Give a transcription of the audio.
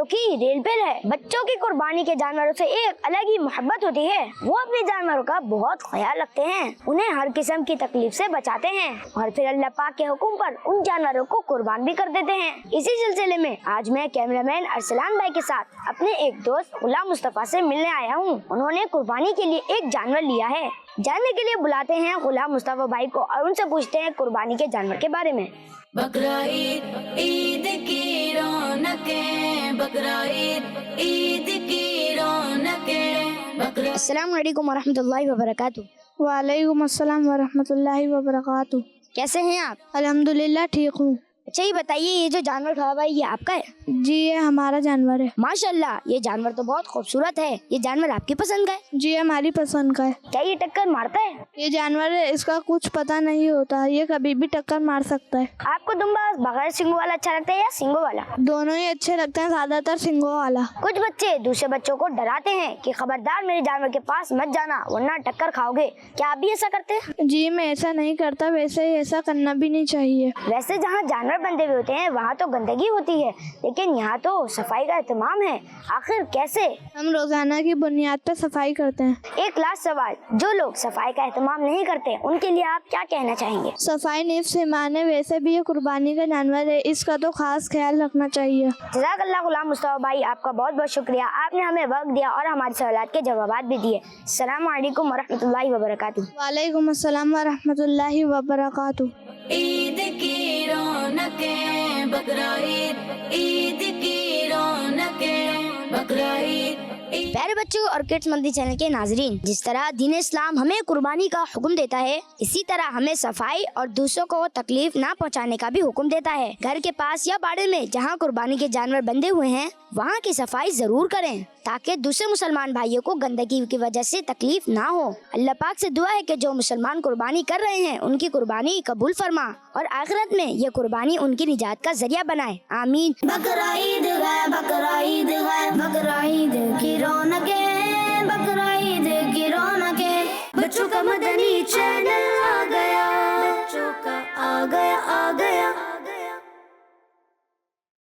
की रेल पे है। बच्चों की कुर्बानी के जानवरों से एक अलग ही मोहब्बत होती है। वो अपने जानवरों का बहुत ख्याल रखते हैं, उन्हें हर किस्म की तकलीफ से बचाते हैं और फिर अल्लाह पाक के हुक्म पर उन जानवरों को कुर्बान भी कर देते हैं। इसी सिलसिले में आज मैं कैमरामैन अरसलान भाई के साथ अपने एक दोस्त गुलाम मुस्तफा से मिलने आया हूँ। उन्होंने कुर्बानी के लिए एक जानवर लिया है। जानने के लिए बुलाते हैं गुलाम मुस्तफा भाई को और उनसे पूछते हैं कुर्बानी के जानवर के बारे में। बकरा ईद की रौनकें, बकरा ईद की रौनकें, बकरा। अस्सलाम वालेकुम वरहमतुल्लाहि वबरकातुहू। वालेकुम अस्सलाम वरहमतुल्लाहि वबरकातुहू। कैसे हैं आप? अल्हम्दुलिल्लाह ठीक हूँ। अच्छा ये बताइए, ये जो जानवर खड़ा हुआ है ये आपका है? जी ये हमारा जानवर है। माशाल्लाह, ये जानवर तो बहुत खूबसूरत है। ये जानवर आपकी पसंद का है? जी हमारी पसंद का है। क्या ये टक्कर मारता है? ये जानवर है, इसका कुछ पता नहीं होता, ये कभी भी टक्कर मार सकता है। आपको दुम्बा बगैर सींगों वाला अच्छा लगता है या सींगों वाला? दोनों ही अच्छे लगते हैं, ज्यादातर सींगों वाला। कुछ बच्चे दूसरे बच्चों को डराते हैं कि खबरदार मेरे जानवर के पास मत जाना वरना टक्कर खाओगे। क्या आप भी ऐसा करते हैं? जी मैं ऐसा नहीं करता, वैसे ही ऐसा करना भी नहीं चाहिए। वैसे जहाँ जानवर बंधे हुए होते हैं वहाँ तो गंदगी होती है, लेकिन यहाँ तो सफाई का एहतमाम है। आखिर कैसे? हम रोजाना की बुनियाद पर सफाई करते हैं। एक लास्ट सवाल, जो लोग सफाई का एहतमाम नहीं करते उनके लिए आप क्या कहना चाहेंगे? सफाई निफ्स ईमान है, वैसे भी ये कुर्बानी का जानवर है, इसका तो खास ख्याल रखना चाहिए। जज़ाकल्लाह गुलाम मुस्तफा भाई, आपका बहुत बहुत शुक्रिया। आपने हमें वक्त दिया और हमारे सवालात के जवाबात भी दिए। अस्सलाम वालेकुम वरहमतुल्लाहि वबरकातुहू। वालेकुम अस्सलाम वरहमतुल्लाहि वबरकातुहू। ईद की रौनकें, बकरा ईद की रौनकें, बकरा ईद। प्यारे बच्चों और किड्स मंदी चैनल के नाजरीन, जिस तरह दीन इस्लाम हमें कुर्बानी का हुक्म देता है, इसी तरह हमें सफाई और दूसरों को तकलीफ ना पहुंचाने का भी हुक्म देता है। घर के पास या बाड़े में जहां कुर्बानी के जानवर बंधे हुए हैं वहां की सफाई जरूर करें ताकि दूसरे मुसलमान भाइयों को गंदगी की वजह से तकलीफ ना हो। अल्लाह पाक से दुआ है कि जो मुसलमान कुर्बानी कर रहे हैं उनकी कुर्बानी कबूल फरमा और आखिरत में ये कुर्बानी उनकी निजात का जरिया बनाए। आमीन। बकरा ईद है, बकरा ईद है, बकरा ईद की रौनकें, बकरा